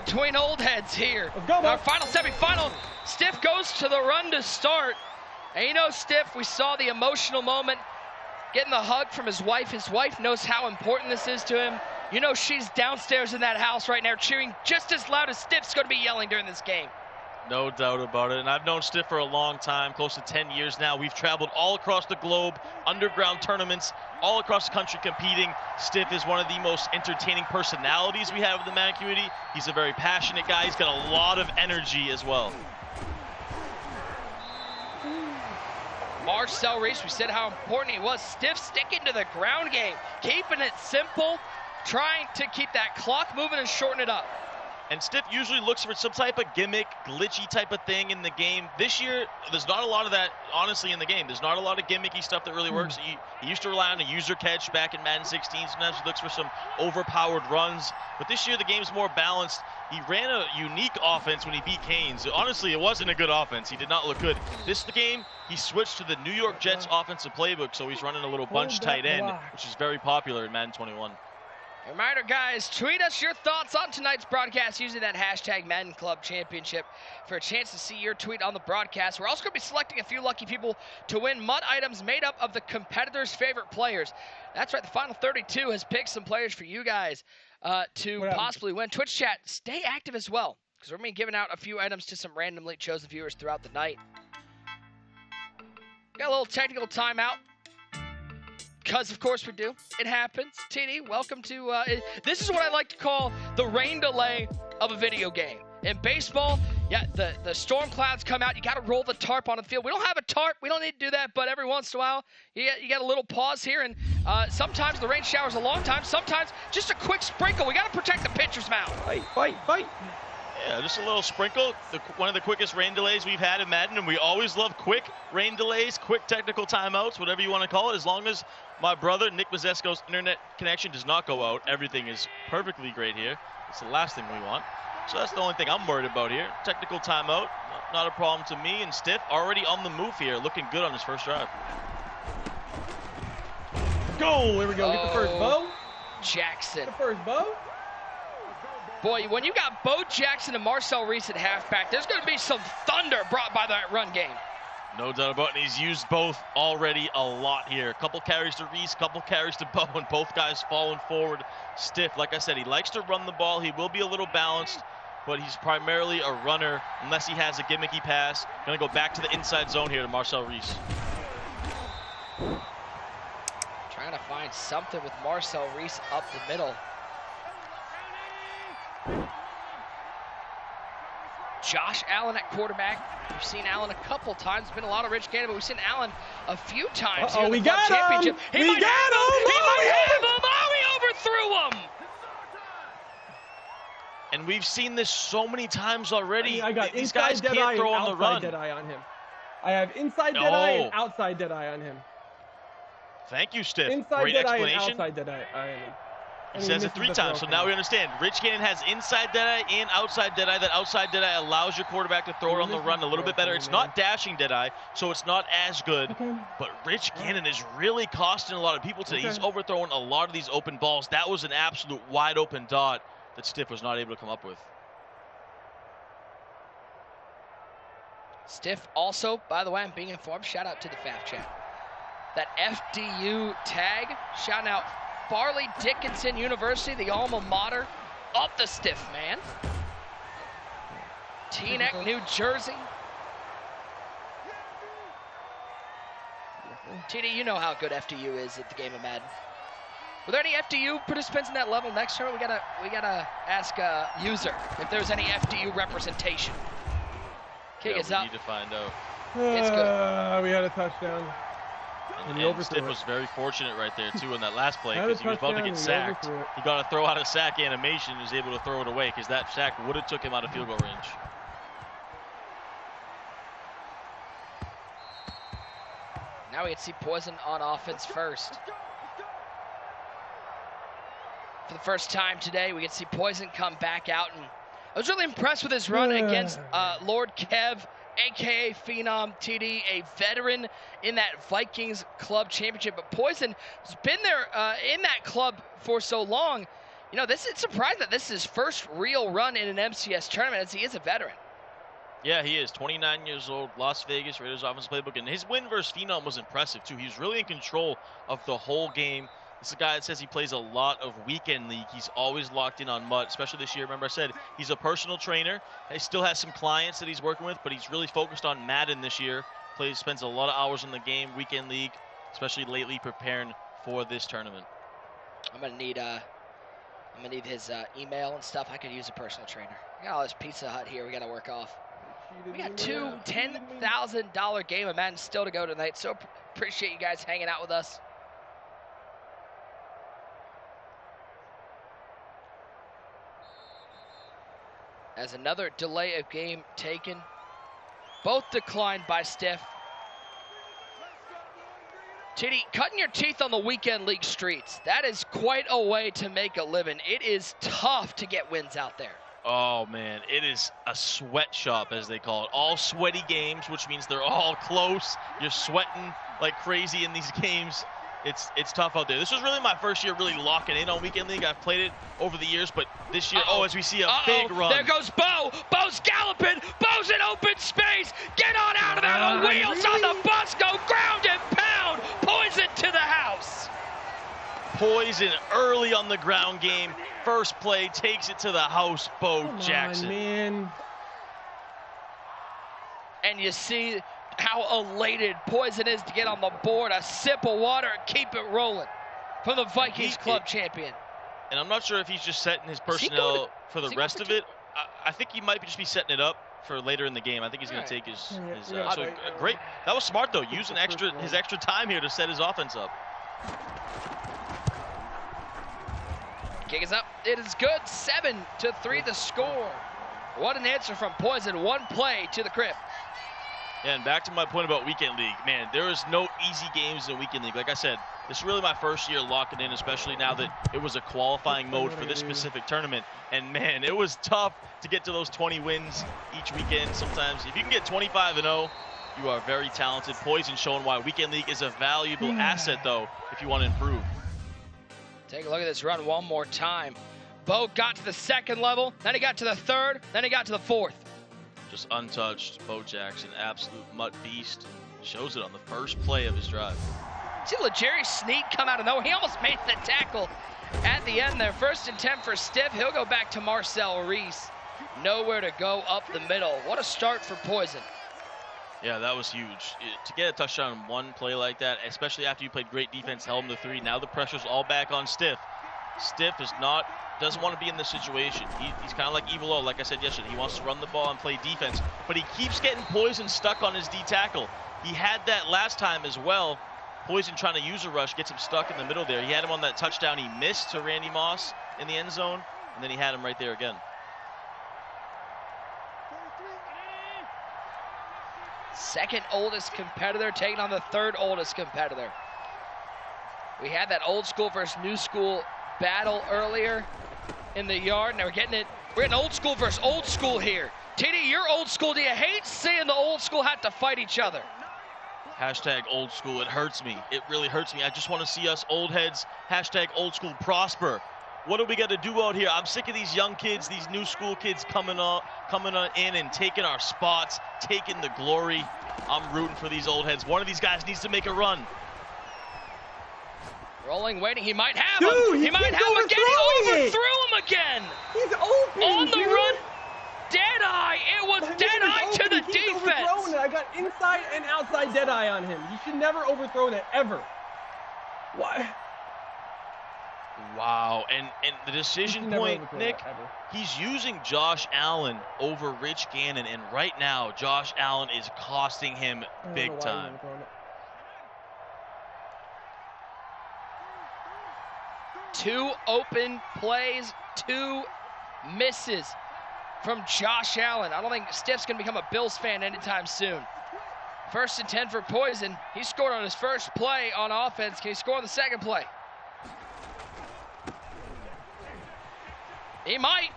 between old heads here. Let's go, Our final semifinal. Stiff goes to the run to start. And you know, Stiff, we saw the emotional moment, getting the hug from his wife. His wife knows how important this is to him. You know she's downstairs in that house right now cheering just as loud as Stiff's going to be yelling during this game. No doubt about it. And I've known Stiff for a long time, close to 10 years now. We've traveled all across the globe, underground tournaments, all across the country competing. Stiff is one of the most entertaining personalities we have in the Madden community. He's a very passionate guy. He's got a lot of energy as well. Marcel Reese, we said how important he was. Stiff sticking to the ground game, keeping it simple, trying to keep that clock moving and shorten it up. And Stiff usually looks for some type of gimmick, glitchy type of thing in the game. This year, there's not a lot of that, honestly, in the game. There's not a lot of gimmicky stuff that really works. He used to rely on a user catch back in Madden 16. Sometimes he looks for some overpowered runs. But this year, the game's more balanced. He ran a unique offense when he beat Canes. Honestly, it wasn't a good offense. He did not look good. This game, he switched to the New York Jets offensive playbook, so he's running a little bunch tight end, which is very popular in Madden 21. Reminder, guys, tweet us your thoughts on tonight's broadcast using that hashtag Madden Club Championship for a chance to see your tweet on the broadcast. We're also going to be selecting a few lucky people to win mud items made up of the competitors' favorite players. That's right, the Final 32 has picked some players for you guys to possibly win. Twitch chat, stay active as well, because we're going to be giving out a few items to some randomly chosen viewers throughout the night. Got a little technical timeout. Because, of course, we do. It happens. TD, welcome to... this is what I like to call the rain delay of a video game. In baseball, yeah, the storm clouds come out. You got to roll the tarp on the field. We don't have a tarp. We don't need to do that. But every once in a while, you got a little pause here. And sometimes the rain shower's a long time. Sometimes just a quick sprinkle. We got to protect the pitcher's mound. Fight. Yeah, just a little sprinkle. One of the quickest rain delays we've had in Madden, and we always love quick rain delays, quick technical timeouts, whatever you want to call it. As long as my brother, Nick Mazesco's internet connection does not go out, everything is perfectly great here. It's the last thing we want. So that's the only thing I'm worried about here. Technical timeout, not a problem to me. And Stiff already on the move here, looking good on his first drive. Go! Here we go. Get the first bow. Jackson. The first bow. Boy, when you got Bo Jackson and Marcel Reese at halfback, there's going to be some thunder brought by that run game. No doubt about it. He's used both already a lot here. A couple carries to Reese, couple carries to Bo, and both guys falling forward. Stiff, like I said, he likes to run the ball. He will be a little balanced, but he's primarily a runner unless he has a gimmicky pass. Going to go back to the inside zone here to Marcel Reese. Trying to find something with Marcel Reese up the middle. Josh Allen at quarterback. We've seen Allen a couple times. It's been a lot of Rich Gannon, but we've seen Allen a few times here in the club championship. He might have him! Oh, he overthrew him! And we've seen this so many times already. I got These guys can't throw on the run. Deadeye on him. I have inside Deadeye and outside Deadeye on him. Thank you, Stiff. Inside Great Deadeye explanation. And outside Deadeye on him. He says it 3 times, so now we understand. Rich Gannon has inside Deadeye and outside Deadeye. That outside Deadeye allows your quarterback to throw it on the run a little bit better. It's not dashing Deadeye, so it's not as good. But Rich Gannon is really costing a lot of people today. He's overthrowing a lot of these open balls. That was an absolute wide open dot that Stiff was not able to come up with. Stiff also, by the way, I'm being informed, shout out to the FAF chat. That FDU tag, shout out Farley Dickinson University, the alma mater of the Stiff man. Teaneck, New Jersey. TD, you know how good FDU is at the game of Madden. Were there any FDU participants in that level next turn? We gotta ask user if there's any FDU representation. Kick is up. We need to find out. It's good. We had a touchdown. And Stiff was very fortunate right there, too, in that last play, because he was about to get sacked. He got a throw out of sack animation and was able to throw it away, because that sack would have took him out of field goal range. Now we can see PoiZzon on offense first. For the first time today, we can see PoiZzon come back out, and I was really impressed with his run against Lord Kev, a.k.a. Phenom TD, a veteran in that Vikings club championship. But PoiZzon has been there in that club for so long. You know, it's surprising that this is his first real run in an MCS tournament, as he is a veteran. Yeah, he is. 29 years old, Las Vegas Raiders offensive playbook. And his win versus Phenom was impressive, too. He was really in control of the whole game. This is a guy that says he plays a lot of weekend league. He's always locked in on MUT, especially this year. Remember I said he's a personal trainer. He still has some clients that he's working with, but he's really focused on Madden this year. Spends a lot of hours in the game, weekend league, especially lately preparing for this tournament. I'm gonna need his email and stuff. I could use a personal trainer. We got all this Pizza Hut here we gotta work off. We got two $10,000 game of Madden still to go tonight, so appreciate you guys hanging out with us. As another delay of game taken, both declined by Stiff. TD, cutting your teeth on the weekend league streets, that is quite a way to make a living. It is tough to get wins out there. Oh, man, it is a sweatshop, as they call it. All sweaty games, which means they're all close. You're sweating like crazy in these games. It's tough out there. This was really my first year really locking in on Weekend League. I've played it over the years, but this year, as we see a big run. There goes Bo. Bo's galloping. Bo's in open space. Get on out of there. The wheels on the bus go ground and pound. PoiZzon to the house. PoiZzon early on the ground game. First play takes it to the house. Bo Jackson. Come on, man. And you see how elated PoiZzon is to get on the board. A sip of water and keep it rolling from the Vikings club champion. And I'm not sure if he's just setting his personnel for the rest of it. I think he might just be setting it up for later in the game. I think he's going to take his great. That was smart though, using his extra time here to set his offense up. Kick is up. It is good. 7-3 the score. What an answer from PoiZzon. One play to the crib. Yeah, and back to my point about Weekend League. Man, there is no easy games in Weekend League. Like I said, this is really my first year locking in, especially now that it was a qualifying mode for this specific tournament. And man, it was tough to get to those 20 wins each weekend. Sometimes, if you can get 25-0, you are very talented. PoiZzon showing why Weekend League is a valuable asset, though, if you want to improve. Take a look at this run one more time. Bo got to the second level, then he got to the third, then he got to the fourth. Just untouched. Bo Jackson, absolute MUT beast. Shows it on the first play of his drive. See Jerry Snead come out of nowhere. He almost made the tackle at the end there. 1st and 10 for Stiff. He'll go back to Marcel Reese. Nowhere to go up the middle. What a start for PoiZzon. Yeah, that was huge. To get a touchdown in one play like that, especially after you played great defense, held him to 3. Now the pressure's all back on Stiff. Stiff doesn't want to be in this situation. He's kind of like Evil O, like I said yesterday. He wants to run the ball and play defense, but he keeps getting PoiZzon stuck on his D tackle. He had that last time as well. PoiZzon trying to use a rush, gets him stuck in the middle there. He had him on that touchdown he missed to Randy Moss in the end zone, and then he had him right there again. Second oldest competitor taking on the third oldest competitor. We had that old school versus new school battle earlier in the yard. Now we're getting old school versus old school here. TD, you're old school. Do you hate seeing the old school have to fight each other? Hashtag old school. It hurts me. It really hurts me. I just want to see us old heads, hashtag old school, prosper. What do we got to do out here? I'm sick of these young kids, these new school kids coming in and taking our spots, taking the glory. I'm rooting for these old heads. One of these guys needs to make a run. Rolling, waiting. He might have him. He might have him again. He overthrew him again. He's open. On the run. Deadeye. It was Deadeye to the defense. I got inside and outside Deadeye on him. You should never overthrow that ever. Why? Wow, and the decision point, Nick, he's using Josh Allen over Rich Gannon, and right now, Josh Allen is costing him big time. Two open plays, 2 misses from Josh Allen. I don't think Stiff's going to become a Bills fan anytime soon. 1st and 10 for PoiZzon. He scored on his first play on offense. Can he score on the second play? He might.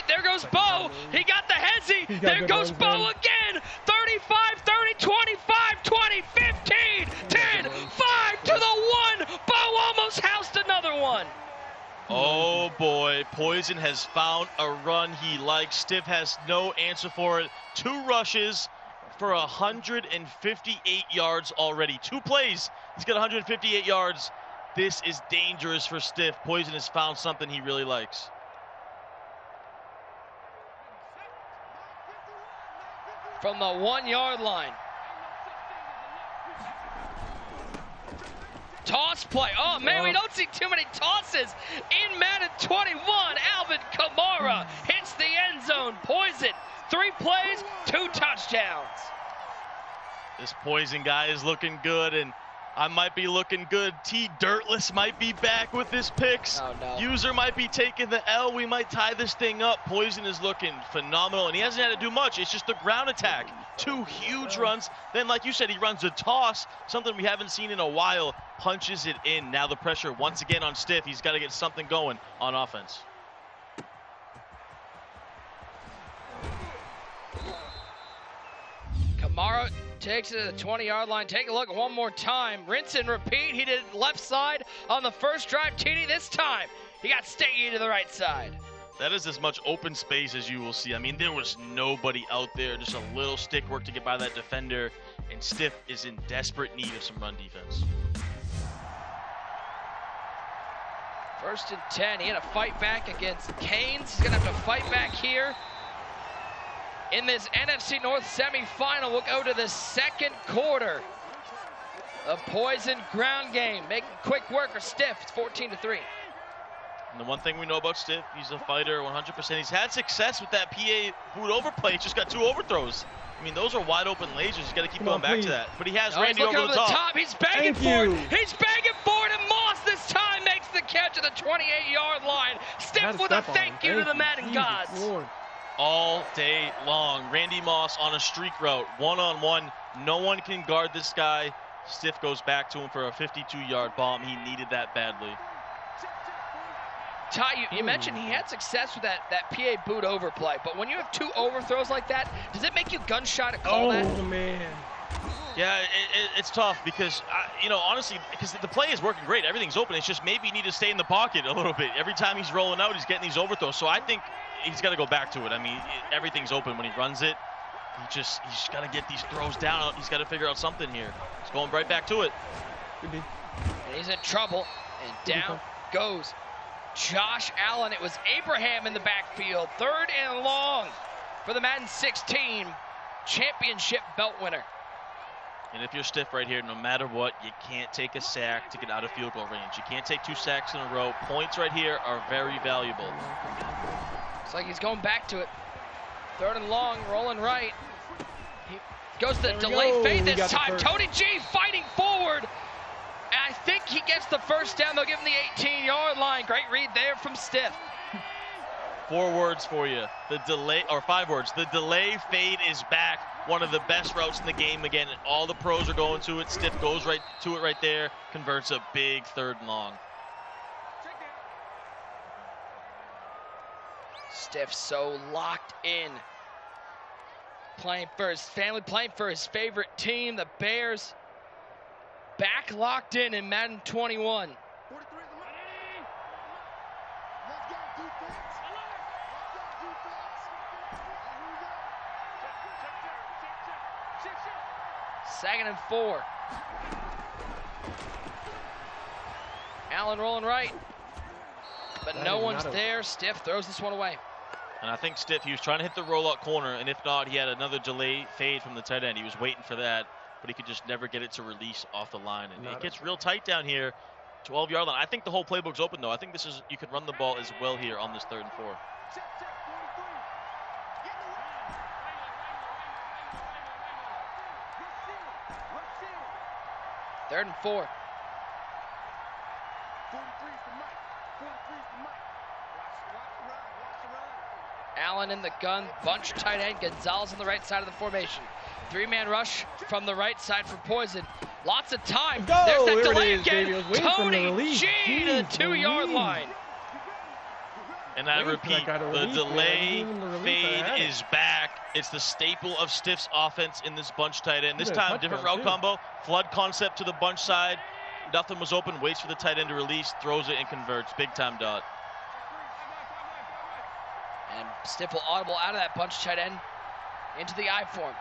There goes Bo. He got the hezzy. There goes Bo again. 35, 30, 25, 20, 15, 10, 5 to the 1. Bo almost housed another one. Oh boy, PoiZzon has found a run he likes. Stiff has no answer for it. 2 rushes for 158 yards already. 2 plays, he's got 158 yards. This is dangerous for Stiff. PoiZzon has found something he really likes. From the 1-yard line. Toss play. Oh, man, we don't see too many tosses in Madden 21. Alvin Kamara hits the end zone. PoiZzon, 3 plays, 2 touchdowns. This PoiZzon guy is looking good, and I might be looking good. T. Dirtless might be back with his picks. Oh, no. User might be taking the L. We might tie this thing up. PoiZzon is looking phenomenal, and he hasn't had to do much. It's just the ground attack. 2 huge runs. Then, like you said, he runs a toss, something we haven't seen in a while. Punches it in. Now the pressure once again on Stiff. He's got to get something going on offense. Kamara takes it to the 20-yard line. Take a look one more time. Rinse and repeat. He did left side on the first drive. TD this time, he got Steggy to the right side. That is as much open space as you will see. I mean, there was nobody out there. Just a little stick work to get by that defender. And Stiff is in desperate need of some run defense. 1st and 10. He had a fight back against Canes. He's going to have to fight back here. In this NFC North semifinal, we'll go to the 2nd quarter. The PoiZzon ground game. Making quick work or Stiff. It's 14-3. And the one thing we know about Stiff, he's a fighter 100%. He's had success with that PA boot overplay. He's just got 2 overthrows. I mean, those are wide open lasers. He's got to keep going back to that. But he has Randy he's over the top. He's banging for it. He's banging for it, and Moss this time makes the catch at the 28-yard line. Stiff with a thank you to the Madden gods. All day long. Randy Moss on a streak route, 1-on-1. No one can guard this guy. Stiff goes back to him for a 52-yard bomb. He needed that badly. Ty, you mentioned he had success with that PA boot overplay, but when you have 2 overthrows like that, does it make you gun-shy to call that? Oh, man. Yeah, it's tough because, you know, honestly, because the play is working great. Everything's open. It's just maybe you need to stay in the pocket a little bit. Every time he's rolling out, he's getting these overthrows. So I think he's got to go back to it. I mean, everything's open when he runs it. He's got to get these throws down. He's got to figure out something here. He's going right back to it. And he's in trouble, and down goes Josh Allen. It was Abraham in the backfield. 3rd and long for the Madden 16 championship belt winner. And if you're Stiff right here, no matter what, you can't take a sack to get out of field goal range. You can't take 2 sacks in a row. Points right here are very valuable. Looks like he's going back to it. 3rd and long, rolling right. He goes the delay fade this time. Tony G fighting forward. And I think he gets the first down. They'll give him the 18-yard line. Great read there from Stiff. 4 words for you. The delay, or 5 words. The delay fade is back. One of the best routes in the game again. All the pros are going to it. Stiff goes right to it right there. Converts a big 3rd and long. Stiff so locked in. Playing for his family, playing for his favorite team, the Bears. Back locked in Madden 21. Second and 4. Allen rolling right. But no one's there. Stiff throws this one away. And I think Stiff, he was trying to hit the rollout corner, and if not, he had another delay fade from the tight end. He was waiting for that, but he could just never get it to release off the line. And it gets real tight down here, 12-yard line. I think the whole playbook's open, though. I think this is, you can run the ball as well here on this 3rd and 4. Third and 4. Allen in the gun, bunch tight end, Gonzalez on the right side of the formation. 3-man rush from the right side for PoiZzon. Lots of time. There's that delay again. Tony G to the 2-yard line. And I repeat, the delay fade is back. It's the staple of Stiff's offense in this bunch tight end. This time, different route combo. Flood concept to the bunch side. nothing was open, waits for the tight end to release, throws it and converts. Big time dot. And Stiff will audible out of that bunch tight end into the I form.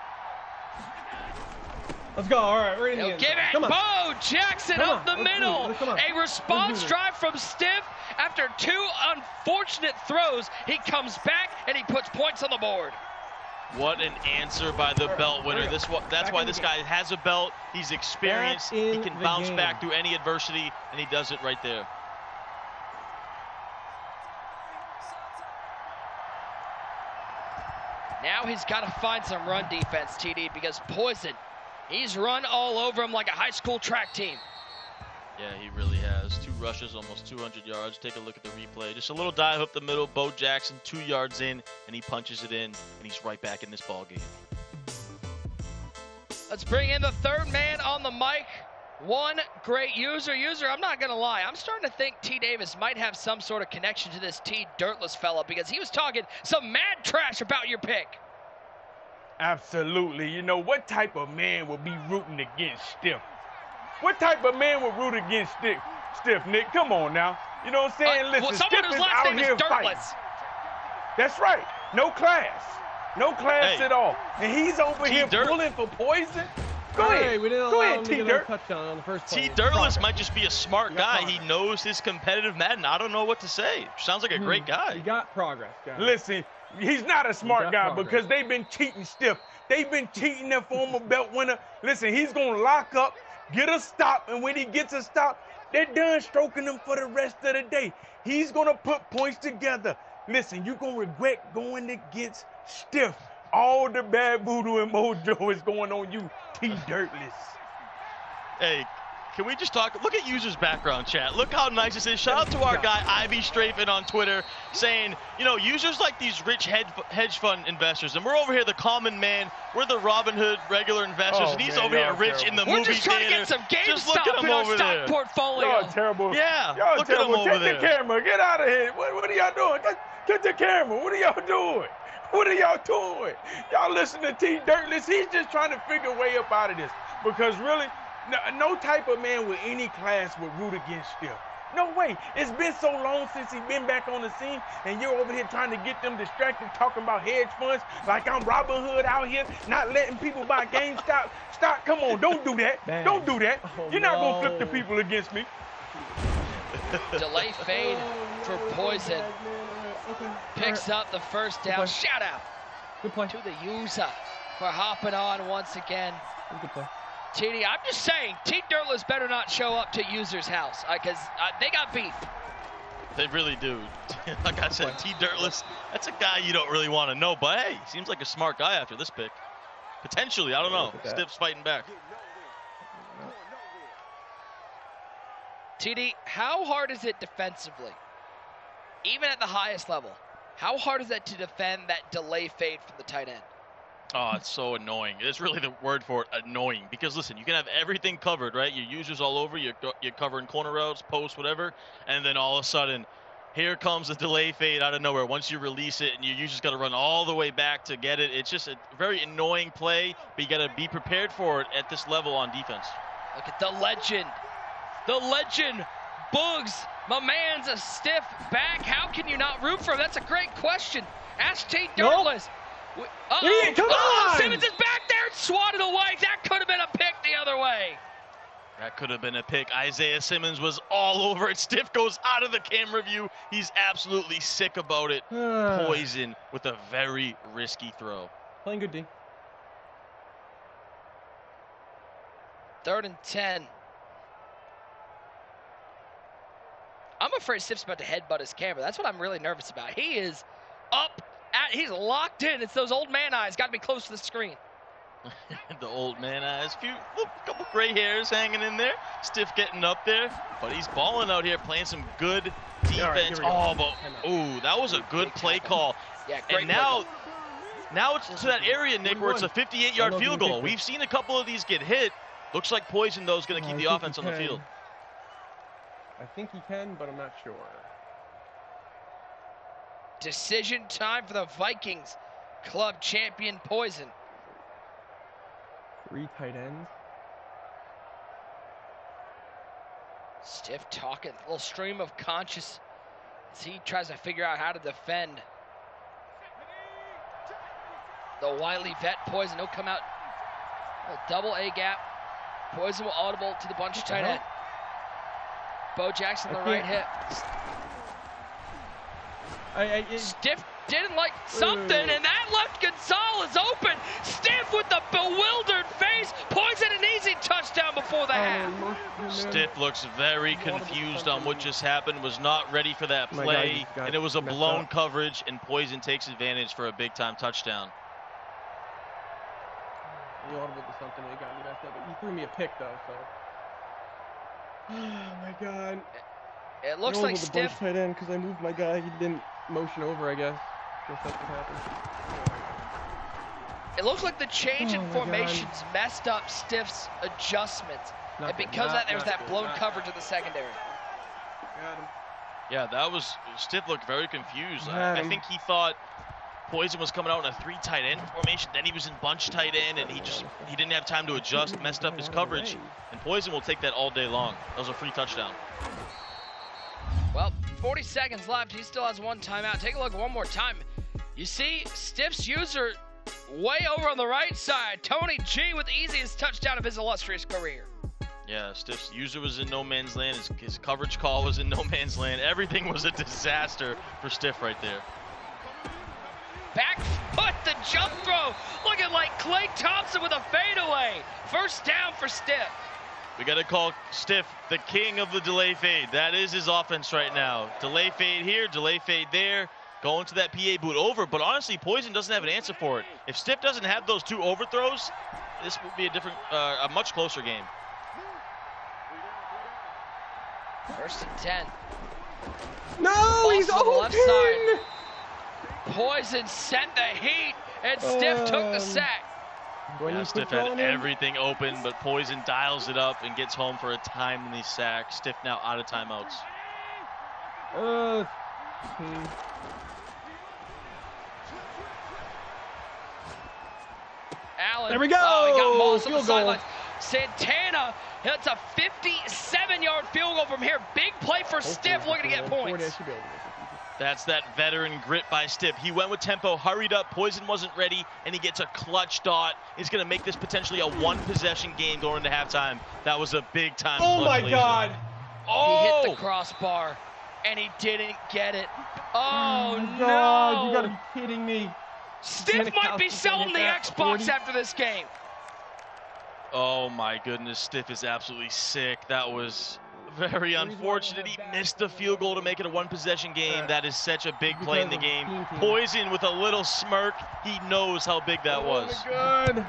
Let's go. All right, we're in the He'll end give zone. it. Come on. Bo Jackson Come up on, the let's do middle. it. Come on. A response Let's do drive from Stiff. After 2 unfortunate throws, he comes back and he puts points on the board. What an answer by the belt winner. That's why this guy has a belt. He's experienced. He can bounce back through any adversity, and he does it right there. Now he's got to find some run defense, TD, because PoiZzon, he's run all over him like a high school track team. Yeah, he really has. 2 rushes, almost 200 yards. Take a look at the replay. Just a little dive up the middle. Bo Jackson, 2 yards in, and he punches it in, and he's right back in this ball game. Let's bring in the third man on the mic. One great user. I'm not going to lie. I'm starting to think T. Davis might have some sort of connection to this T. Dirtless fella because he was talking some mad trash about your pick. Absolutely. You know, what type of man would be rooting against Stiff? What type of man would root against Stiff, Nick? Come on now. You know what I'm saying? Listen, well, someone Stiff whose is last out name is here Dirtless. fighting. That's right. No class. No class at all. And he's over here pulling for PoiZzon. Go ahead. We didn't Go allow ahead, him to get a touchdown on the first play. T. Dirtless might just be a smart guy. He knows his competitive Madden. I don't know what to say. Sounds like a great guy. He got progress, guys. Listen, he's not a smart guy progress. because they've been cheating Stiff. They've been cheating their former belt winner. Listen, he's going to lock up, get a stop, and when he gets a stop, they're done stroking him for the rest of the day. He's going to put points together. Listen, you're going to regret going against Stiff. All the bad voodoo and mojo is going on you, T. Dirtless. Hey, can we just talk? Look at users' background chat. Look how nice this is. Shout out to our guy, Ivy Strafen on Twitter, saying, you know, users like these rich hedge fund investors, and we're over here the common man. We're the Robin Hood regular investors, and he's over here rich in the movie theater. We're just trying to get some GameStop in our stock portfolio. Y'all terrible. Yeah, Y'all look at him terrible. over there. Take the camera. Get out of here. What are y'all doing? Get the camera. What are y'all doing? What are y'all doing? Y'all listen to T. Dirtless. He's just trying to figure a way up out of this. Because really, no type of man with any class would root against Stiff. No way. It's been so long since he's been back on the scene, and you're over here trying to get them distracted talking about hedge funds like I'm Robin Hood out here, not letting people buy GameStop. Stop. Come on. Don't do that. Man. Don't do that. Oh, You're not going to flip the people against me. Delay fade for PoiZzon. Okay. Picks up the first down. Shout out Good play. to the user for hopping on once again. Good play. TD, I'm just saying, T. Dirtless better not show up to user's house because they got beef. They really do. Like I said, T. Dirtless, that's a guy you don't really want to know, but hey, seems like a smart guy after this pick. Potentially, I don't know. Stiff's fighting back. TD, how hard is it defensively? Even at the highest level, how hard is it to defend that delay fade from the tight end? Oh, it's so annoying. It's really the word for it, annoying. Because listen, you can have everything covered, right? Your users all over, you're covering corner routes, posts, whatever, and then all of a sudden, here comes a delay fade out of nowhere. Once you release it, and your users got to run all the way back to get it. It's just a very annoying play, but you got to be prepared for it at this level on defense. Look at the legend. The legend, Boogs. My man's a Stiff back. How can you not root for him? That's a great question. Ask T. Dirtless. Come on! Simmons is back there, swatted away. That could have been a pick the other way. That could have been a pick. Isaiah Simmons was all over it. Stiff goes out of the camera view. He's absolutely sick about it. PoiZzon with a very risky throw. Playing good D. 3rd and 10. I'm afraid Stiff's about to headbutt his camera. That's what I'm really nervous about. He is up he's locked in. It's those old man eyes. Got to be close to the screen. The old man eyes. Couple gray hairs hanging in there. Stiff getting up there, but he's balling out here, playing some good defense. That was a good play call. Yeah, great. And now it's to that area, Nick, where it's a 58-yard field goal. We've seen a couple of these get hit. Looks like PoiZzon, though, is going to keep the offense on the field. I think he can, but I'm not sure. Decision time for the Vikings. Club champion PoiZzon. 3 tight ends. Stiff talking, a little stream of conscious as he tries to figure out how to defend. The wily vet PoiZzon, he'll come out a double A gap. PoiZzon will audible to the bunch tight end. Bo Jackson the right hip. Stiff didn't like something, and that left Gonzalez open. Stiff with the bewildered face. PoiZzon an easy touchdown before the half. Stiff looks very confused on what just happened, was not ready for that play, and it was a blown coverage, and PoiZzon takes advantage for a big-time touchdown. He audible to something, and he got me messed up. But he threw me a pick, though, so. Oh, my God. It looks like Stiff. Tight end because I moved my guy. He didn't motion over, I guess. Guess that's what happened. It looks like the change in formations messed up Stiff's adjustments. And because of that, there was that blown coverage in the secondary. Got him. Yeah, that was, Stiff looked very confused. I think he thought PoiZzon was coming out in a 3 tight end formation, then he was in bunch tight end, and he didn't have time to adjust, messed up his coverage, and PoiZzon will take that all day long. That was a free touchdown. Well, 40 seconds left. He still has 1 timeout. Take a look one more time. You see Stiff's user way over on the right side. Tony G with the easiest touchdown of his illustrious career. Yeah, Stiff's user was in no man's land. His coverage call was in no man's land. Everything was a disaster for Stiff right there. Back foot, the jump throw. Looking like Klay Thompson with a fadeaway. First down for Stiff. We got to call Stiff the king of the delay fade. That is his offense right now. Delay fade here, delay fade there. Going to that PA boot over, but honestly, PoiZzon doesn't have an answer for it. If Stiff doesn't have those 2 overthrows, this would be a much closer game. First and 10. No, he's open. open. Left side. PoiZzon sent the heat, and Stiff took the sack. Yeah, Stiff had everything open, but PoiZzon dials it up and gets home for a timely sack. Stiff now out of timeouts. Allen. There we go. Oh, he got Moss on the Field goal. sidelines. Santana hits a 57-yard field goal from here. Big play for Stiff, looking to get points. That's that veteran grit by Stiff. He went with tempo, hurried up, PoiZzon wasn't ready, and he gets a clutch dot. He's going to make this potentially a 1-possession game going into halftime. That was a big-time Oh, my God. Oh! He hit the crossbar, and he didn't get it. Oh, no. God, you got to be kidding me. Stiff might be selling the Xbox after this game. Oh, my goodness. Stiff is absolutely sick. That was very unfortunate. He missed the field goal to make it a 1-possession game. That is such a big play in the game. PoiZzon with a little smirk. He knows how big that was. Oh, my God.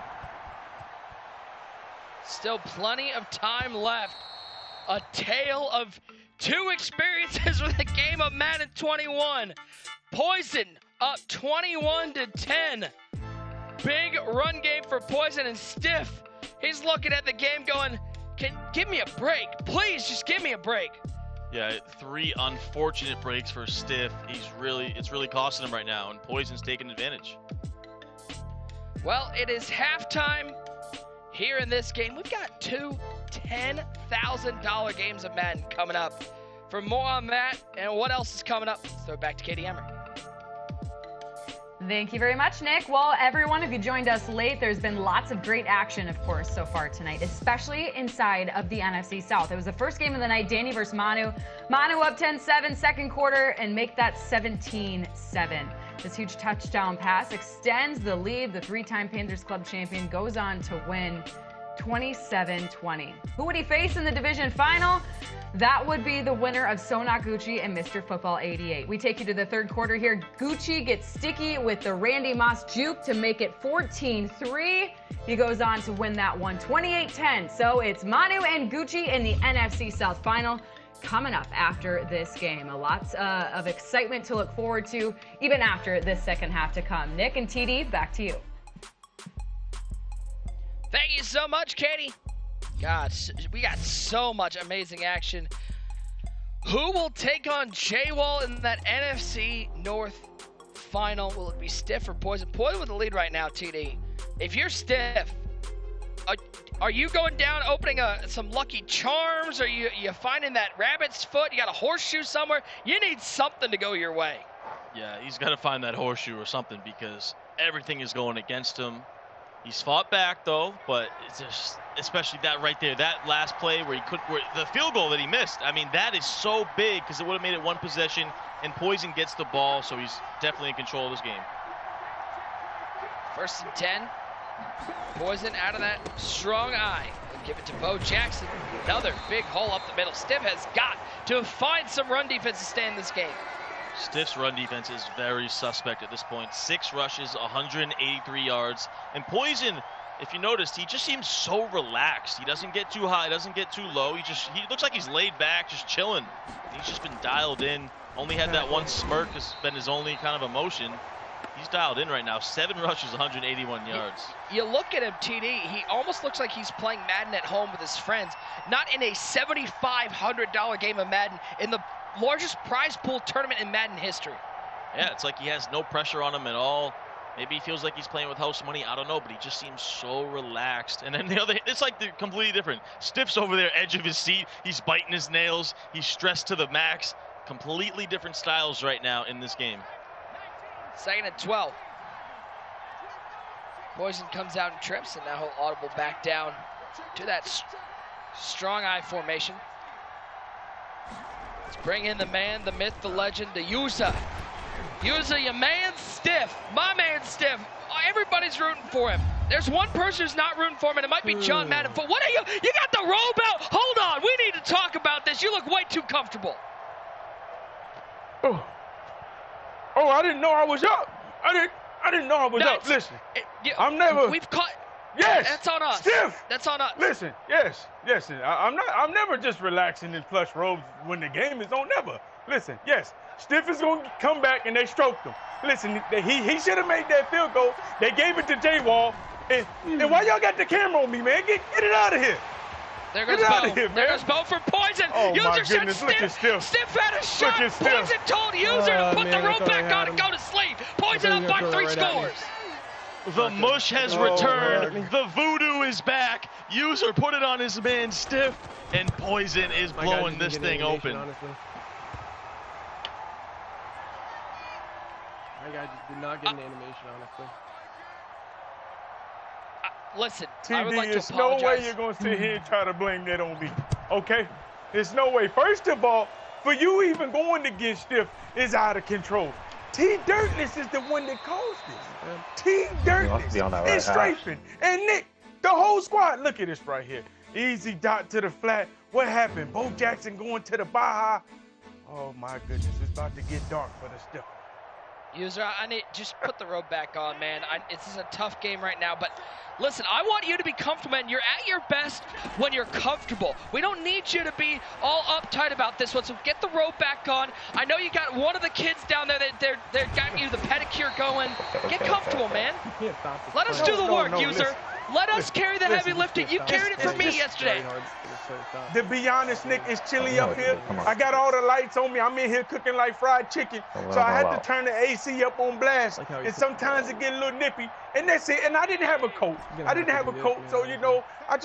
Still plenty of time left. A tale of 2 experiences with a game of Madden 21. PoiZzon up 21-10. Big run game for PoiZzon, and Stiff, he's looking at the game going, give me a break. Please, just give me a break. Yeah, 3 unfortunate breaks for Stiff. It's really costing him right now, and PoiZzon's taking advantage. Well, it is halftime here in this game. We've got 2 $10,000 games of Madden coming up. For more on that and what else is coming up, let's throw it back to Katie Emmer. Thank you very much, Nick. Well, everyone, if you joined us late, there's been lots of great action, of course, so far tonight, especially inside of the NFC South. It was the first game of the night, Danny versus Manu. Manu up 10-7, second quarter, and make that 17-7. This huge touchdown pass extends the lead. The 3-time Panthers Club champion goes on to win 27-20. Who would he face in the division final? That would be the winner of Sonak Gucci and Mr. Football 88. We take you to the third quarter here. Gucci gets sticky with the Randy Moss juke to make it 14-3. He goes on to win that one 28-10. So it's Manu and Gucci in the NFC South final coming up after this game. A lot of excitement to look forward to even after this second half to come. Nick and TD, back to you. Thank you so much, Katie. God, we got so much amazing action. Who will take on J-Wall in that NFC North final? Will it be Stiff or PoiZzon? PoiZzon with the lead right now, TD. If you're Stiff, Are you going down opening some Lucky Charms? Are you finding that rabbit's foot? You got a horseshoe somewhere? You need something to go your way. Yeah, he's got to find that horseshoe or something because everything is going against him. He's fought back though, but it's just, especially that right there, that last play where the field goal that he missed. I mean, that is so big because it would have made it one possession, and PoiZzon gets the ball, so he's definitely in control of this game. 1st and 10. PoiZzon out of that strong eye. He'll give it to Bo Jackson. Another big hole up the middle. Stiff has got to find some run defense to stay in this game. Stiff's run defense is very suspect at this point. 6 rushes, 183 yards. And PoiZzon, if you noticed, he just seems so relaxed. He doesn't get too high, doesn't get too low. He looks like he's laid back, just chilling. He's just been dialed in. Only had that one smirk has been his only kind of emotion. He's dialed in right now. 7 rushes, 181 yards. You look at him, TD, he almost looks like he's playing Madden at home with his friends. Not in a $7,500 game of Madden, in the largest prize pool tournament in Madden history. Yeah, it's like he has no pressure on him at all. Maybe he feels like he's playing with house money. I don't know, but he just seems so relaxed. And then the other, it's like they're completely different. Stiff's over there, edge of his seat. He's biting his nails. He's stressed to the max. Completely different styles right now in this game. 2nd and 12. PoiZzon comes out and trips, and now he'll audible back down to that strong eye formation. Let's bring in the man, the myth, the legend, the user. User, your man Stiff, my man Stiff. Everybody's rooting for him. There's one person who's not rooting for him, and it might be John Madden. But what are you? You got the robe out? Hold on, we need to talk about this. You look way too comfortable. Oh, I didn't know I was up. I didn't know I was up. Listen, I'm never. We've caught. Yes. That's on us. Stiff. That's on us. Listen, yes. I'm never just relaxing in plush robes when the game is on. Never. Listen, yes. Stiff is going to come back, and they stroked him. Listen, he should have made that field goal. They gave it to J-Wall. And why y'all got the camera on me, man? Get it out of here. There goes Bo. There goes Bo for PoiZzon. Oh, User my goodness. Look at Stiff. Stiff had a shot. Look at Stiff. PoiZzon told User to put the rope back on and go to sleep. PoiZzon up by 3 scores. The mush has returned. The voodoo is back. User put it on his man Stiff, and PoiZzon is blowing this thing open. Honestly. My guy just did not get an animation, honestly. Listen, TD, I would like to there's apologize. no way you're going to sit here and try to blame that on me, okay? There's no way. First of all, for you even going against Stiff is out of control. T. Dirtless is the one that caused this. T. Dirtless and Strafing and Nick, the whole squad. Look at this right here. Easy dot to the flat. What happened? Bo Jackson going to the Baja. Oh, my goodness. It's about to get dark for the Stiff. User, I need just put the robe back on, man. This is a tough game right now, but listen, I want you to be comfortable, and you're at your best when you're comfortable. We don't need you to be all uptight about this one, so get the robe back on. I know you got one of the kids down there that they're got you the pedicure going. Get comfortable, man. Let us do the work, User. Listen. Let us carry the heavy lifting. You carried it for me yesterday. To be honest, Nick, it's chilly up here. I got all the lights on me. I'm in here cooking like fried chicken. So I had to turn the AC up on blast. And sometimes it get a little nippy. And that's it. And I didn't have a coat. So, you know, I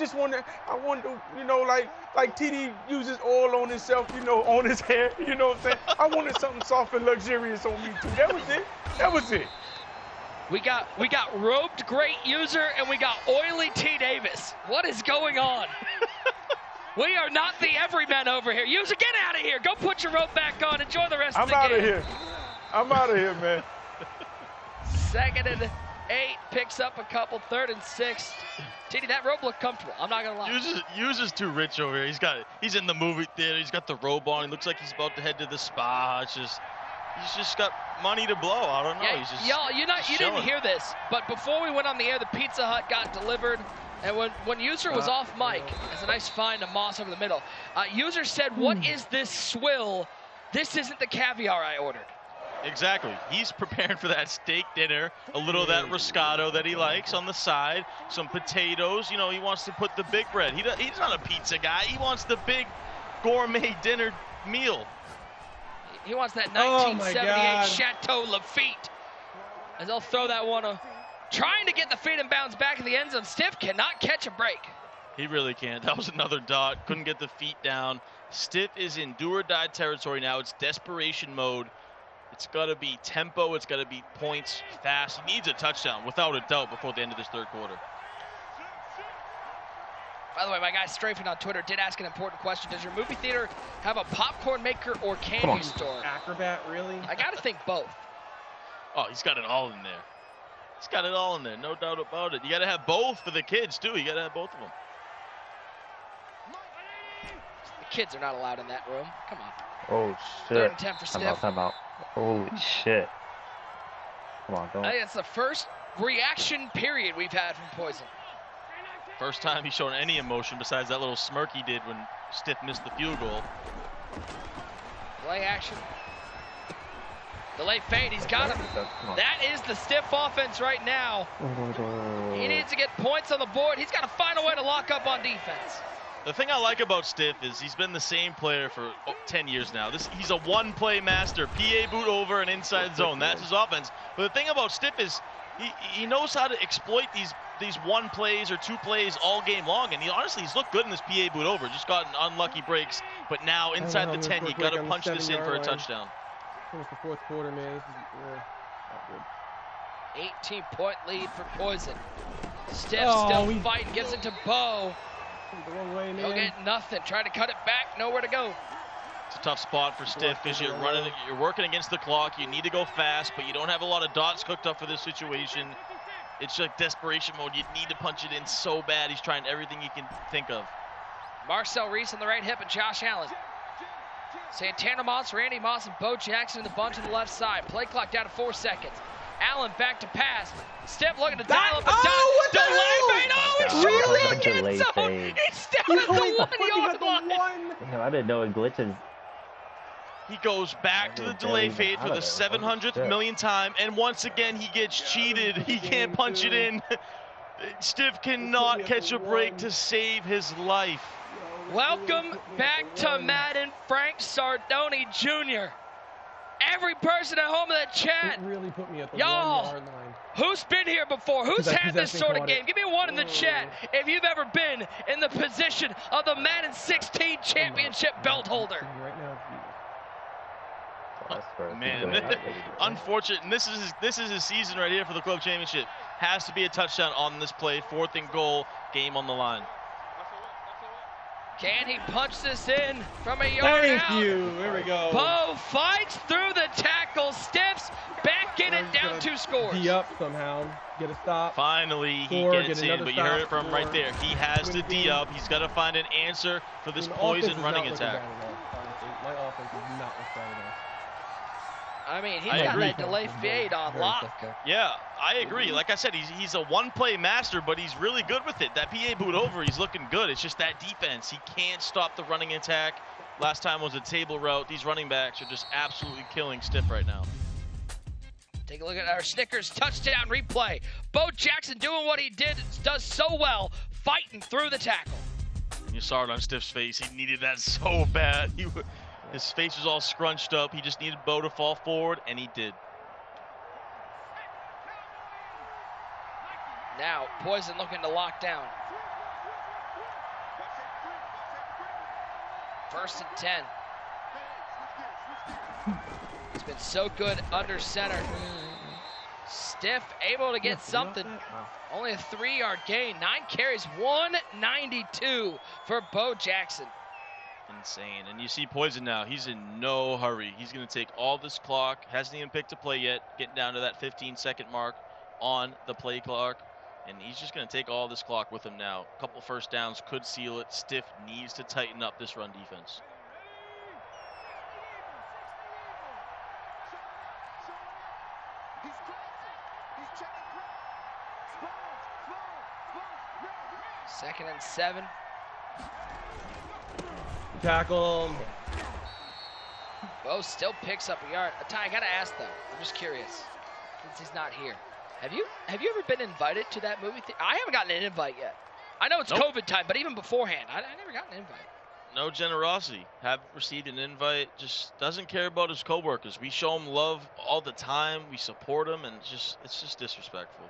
want to, you know, like TD uses oil on himself, you know, on his hair. You know what I'm saying? I wanted something soft and luxurious on me, too. That was it. We got robed great User, and we got oily T. Davis. What is going on? We are not the everyman over here. User, get out of here. Go put your robe back on. Enjoy the rest of the game. I'm out of here, man. 2nd and 8, picks up a couple, 3rd and 6. TD, that robe looked comfortable. I'm not gonna lie. User's too rich over here. He's in the movie theater. He's got the robe on. He looks like he's about to head to the spa. He's just got money to blow. I don't know. Yeah, he's just you didn't hear this, but before we went on the air, the Pizza Hut got delivered. And when User was off mic, it's a nice find to Moss over the middle. User said, "What is this swill? This isn't the caviar I ordered." Exactly. He's preparing for that steak dinner, a little of that riscotto that he likes on the side, some potatoes. You know, he wants to put the big bread. He's not a pizza guy. He wants the big gourmet dinner meal. He wants that 1978 Chateau Lafitte. And they'll throw that one trying to get the feet and bounce back in the end zone. Stiff cannot catch a break. He really can't. That was another dot. Couldn't get the feet down. Stiff is in do or die territory now. It's desperation mode. It's got to be tempo. It's got to be points fast. He needs a touchdown, without a doubt, before the end of this third quarter. By the way, my guy Strafing on Twitter did ask an important question. Does your movie theater have a popcorn maker or candy store? Acrobat, really? I got to think both. Oh, he's got it all in there. He's got it all in there, no doubt about it. You got to have both for the kids, too. You got to have both of them. The kids are not allowed in that room. Come on. Oh, shit. 3rd and 10 for Stiff. Time out. Holy shit. Come on, don't. I think it's the first reaction period we've had from PoiZzon. First time he's shown any emotion besides that little smirk he did when Stiff missed the field goal. Delay action. Delay fade. He's got him. That is the Stiff offense right now. He needs to get points on the board. He's got to find a way to lock up on defense. The thing I like about Stiff is he's been the same player for 10 years now. He's a one-play master. PA boot over and inside zone. That's his offense. But the thing about Stiff is he knows how to exploit these one plays or two plays all game long. And he's looked good in this PA boot over. Just gotten unlucky breaks. But now inside the 10, you got to punch this in for a touchdown. It's the fourth quarter, man. This is not good. 18-point lead for PoiZzon. Stiff still fighting. Gets into Bo. The wrong way, man. He'll get nothing. Try to cut it back. Nowhere to go. It's a tough spot for Stiff because you're working against the clock. You need to go fast, but you don't have a lot of dots cooked up for this situation. It's like desperation mode. You need to punch it in so bad. He's trying everything he can think of. Marcel Reese on the right hip and Josh Allen. Santana Moss, Randy Moss, and Bo Jackson in the bunch on the left side. Play clock down to 4 seconds. Allen back to pass. Stiff looking to dial up a dot. Delay fade. Oh, it's short end zone. It's down at the 1 yard line. Damn, I didn't know it glitches. He goes back to the delay fade for the 700th million time, and once again he gets cheated. He can't punch it in. Stiff cannot catch a break to save his life. Welcome back to Madden, Frank Sardoni Jr. Every person at home in the chat, really put me at the y'all, 1 yard line. Who's been here before? Who's had this sort of game? Give me one in the chat if you've ever been in the position of the Madden 16 championship belt holder. Right now, Man, unfortunate. And this is his season right here for the club championship. Has to be a touchdown on this play. 4th and goal. Game on the line. Can he punch this in from a yard out? Thank you. There we go. Bo fights through the tackle. Stiffs back in it, down 2 scores. D up somehow. Get a stop. Finally, he gets in, but you heard it from right there. He has to D up. He's got to find an answer for this PoiZzon running attack. My offense is not look bad enough. I mean, he's got that delay fade on lock. Yeah, I agree. Like I said, he's a one-play master, but he's really good with it. That PA boot over, he's looking good. It's just that defense. He can't stop the running attack. Last time was a table route. These running backs are just absolutely killing Stiff right now. Take a look at our Snickers touchdown replay. Bo Jackson doing what he does so well, fighting through the tackle. You saw it on Stiff's face. He needed that so bad. His face was all scrunched up. He just needed Bo to fall forward, and he did. Now, PoiZzon looking to lock down. 1st and 10. He's been so good under center. Stiff able to get something. Only a 3-yard gain. 9 carries, 192 for Bo Jackson. Insane. And you see PoiZzon now. He's in no hurry. He's going to take all this clock. Hasn't even picked a play yet. Getting down to that 15-second mark on the play clock. And he's just going to take all this clock with him now. A couple first downs could seal it. Stiff needs to tighten up this run defense. Second and 7. Tackle. Bo still picks up a yard. Ty, I gotta ask though. I'm just curious, since he's not here. Have you ever been invited to that movie? I haven't gotten an invite yet. I know it's COVID time, but even beforehand, I never got an invite. No generosity. Haven't received an invite. Just doesn't care about his coworkers. We show him love all the time. We support him, and it's just disrespectful.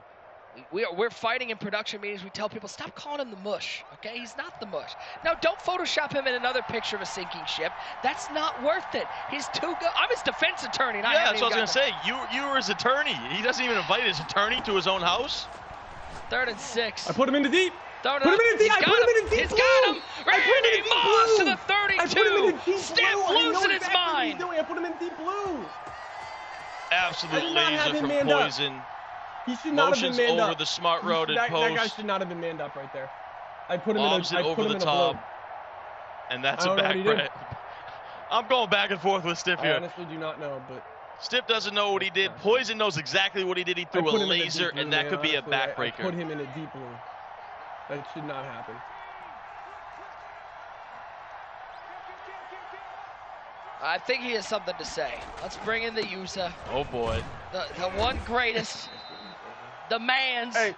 We're fighting in production meetings. We tell people, stop calling him the mush, okay? He's not the mush. No, don't Photoshop him in another picture of a sinking ship. That's not worth it. He's too good. I'm his defense attorney. And yeah, that's what I was going to say. You were his attorney. He doesn't even invite his attorney to his own house. 3rd and 6. I put him in the deep. Put him in the deep. I put him in the deep. He's got him. Randy Moss to the 32. Stiff losing his mind. I put him in deep blue. Absolute laser from PoiZzon. He should not have been manned up. Over the smart road and post. That guy should not have been manned up right there. I put him Lobs in a, I put over him the in top. A blue. And that's a back bread. I'm going back and forth with Stiff here. I honestly do not know, but Stiff doesn't know what he did. PoiZzon knows exactly what he did. He threw a laser, and that could be a backbreaker. I put him in a deep blue. That should not happen. I think he has something to say. Let's bring in the user. Oh, boy. The one greatest. The man's. Hey.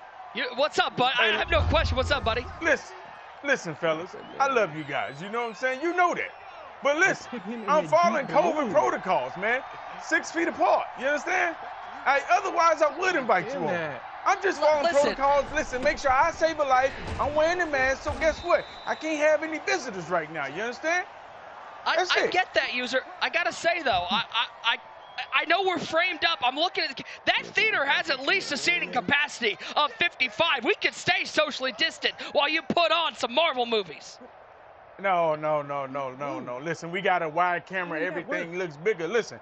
What's up, bud? Hey. I have no question. What's up, buddy? Listen, fellas. I love you guys. You know what I'm saying? You know that. But listen, I'm following COVID protocols, man. 6 feet apart. You understand? Otherwise, I would invite you on. I'm just following protocols. Listen, make sure I save a life. I'm wearing the mask, so guess what? I can't have any visitors right now. You understand? I get that, user. I gotta say though, I know we're framed up. I'm looking at that theater has at least a seating capacity of 55. We could stay socially distant while you put on some Marvel movies. No. Listen, we got a wide camera. Everything looks bigger. Listen,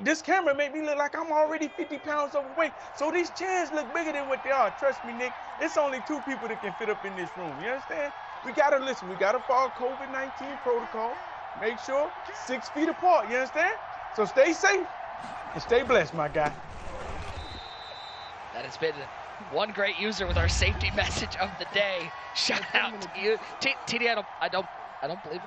this camera made me look like I'm already 50 pounds overweight. So these chairs look bigger than what they are. Trust me, Nick. It's only 2 people that can fit up in this room. You understand? We gotta listen. We gotta follow COVID-19 protocol. Make sure 6 feet apart. You understand? So stay safe and stay blessed, my guy. That has been one great user with our safety message of the day. Shout out to you, TD. I don't believe it.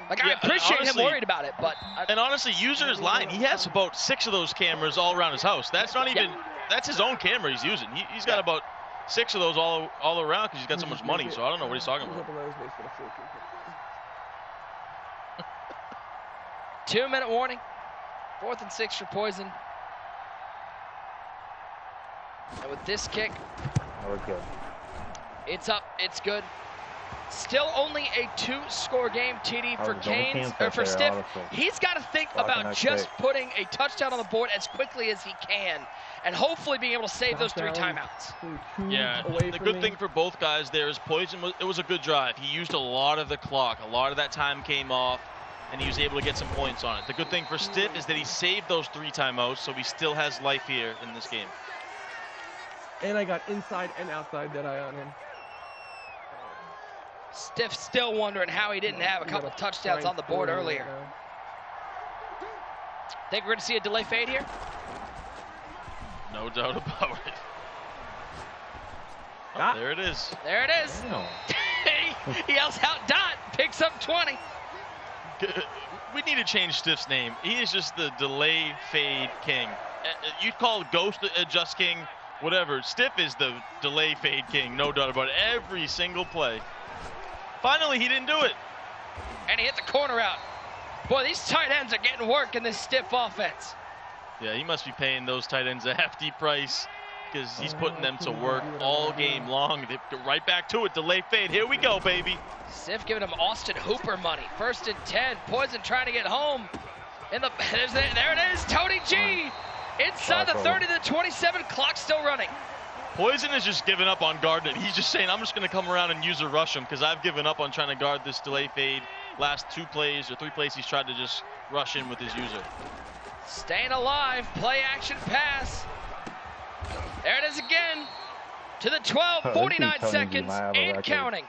Like, I appreciate him worried about it, but and honestly, user is lying. He has about 6 of those cameras all around his house. That's not even that's his own camera he's using. He's got about 6 of those all around because he's got so much money. So I don't know what he's talking about. 2-minute warning. 4th and 6 for PoiZzon. And with this kick, we're good. It's up. It's good. Still only a 2-score game, TD, for Canes or for Stiff. He's got to think about just putting a touchdown on the board as quickly as he can, and hopefully being able to save those 3 timeouts. Yeah, the good thing for both guys there is PoiZzon. It was a good drive. He used a lot of the clock. A lot of that time came off, and he was able to get some points on it. The good thing for Stiff is that he saved those 3 timeouts, so he still has life here in this game. And I got inside and outside that eye on him. Stiff still wondering how he didn't have a couple touchdowns on the board earlier. Think we're going to see a delay fade here? No doubt about it. Oh, there it is. There it is. He yells out Dot, picks up 20. We need to change Stiff's name. He is just the delay fade king. You'd call Ghost Just King, whatever. Stiff is the delay fade king, no doubt about it. Every single play. Finally, he didn't do it. And he hit the corner out. Boy, these tight ends are getting work in this Stiff offense. Yeah, he must be paying those tight ends a hefty price because he's putting them to work all game long. They get right back to it. Delay fade. Here we go, baby. Stiff giving him Austin Hooper money. 1st and 10. PoiZzon trying to get home. There it is. Tony G. Inside the 30 to the 27. Clock still running. PoiZzon is just giving up on guarding it. He's just saying, I'm just going to come around and user rush him because I've given up on trying to guard this delay fade. Last 2 plays or 3 plays, he's tried to just rush in with his user. Staying alive. Play action pass. There it is again. To the 12, 49 seconds and counting.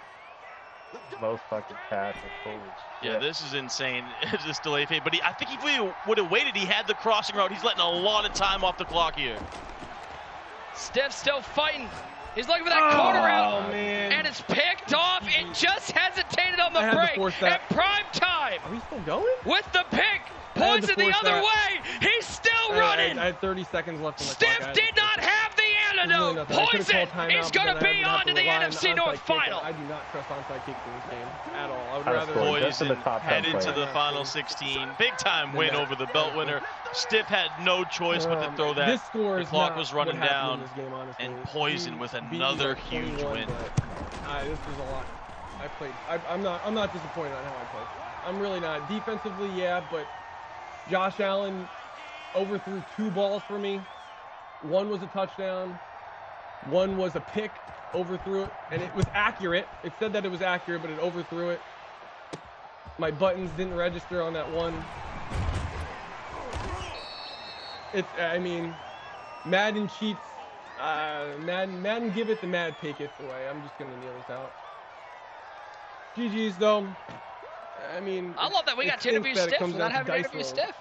Most fucking passes. Yeah, this is insane. This delay fade. But I think if he would have waited, he had the crossing route. He's letting a lot of time off the clock here. Stiff still fighting. He's looking for that corner out. And it's picked off. It just hesitated on the break at prime time. Are we still going? With the pick. PoiZzon the other way. He's still running. I had 30 seconds left on the Stiff clock. did not have the no. nothing. I could've called PoiZzon timeout, is but going then to I be would have on to to the rely on NFC the North onside kick. final. I do not trust onside kicks in this game at all. I would That's rather. cool. Just to the PoiZzon top 10 headed to player. the final 16. Big time win over the belt winner. Stiff had no choice but to throw that. This score The is clock not was running what happened down, in this game, honestly. and We PoiZzon with beat you another by huge 21, win. but, this was a lot. I played. I'm not disappointed on how I played. I'm really not. Defensively, yeah, but Josh Allen overthrew 2 balls for me. One was a touchdown. One was a pick. Overthrew it, and it was accurate. It said that it was accurate, but it overthrew it. My buttons didn't register on that one. I mean, Madden cheats. Madden give it, the Mad take it away. I'm just gonna kneel this out. GG's though. I mean, I love that we got to interview Stiff without having to interview Stiff.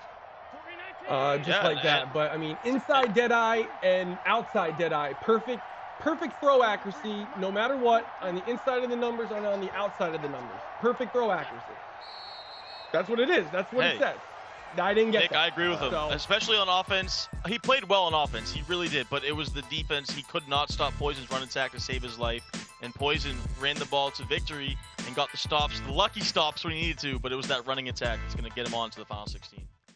Just like that. But I mean, inside dead eye and outside dead eye, perfect throw accuracy, no matter what, on the inside of the numbers and on the outside of the numbers. Perfect throw accuracy. That's what it is. That's what it says. I didn't get Nick, that. I agree with him, especially on offense. He played well on offense. He really did, but it was the defense. He could not stop PoiZzon's run attack to save his life, and PoiZzon ran the ball to victory and got the stops, the lucky stops when he needed to, but it was that running attack that's going to get him on to the final 16.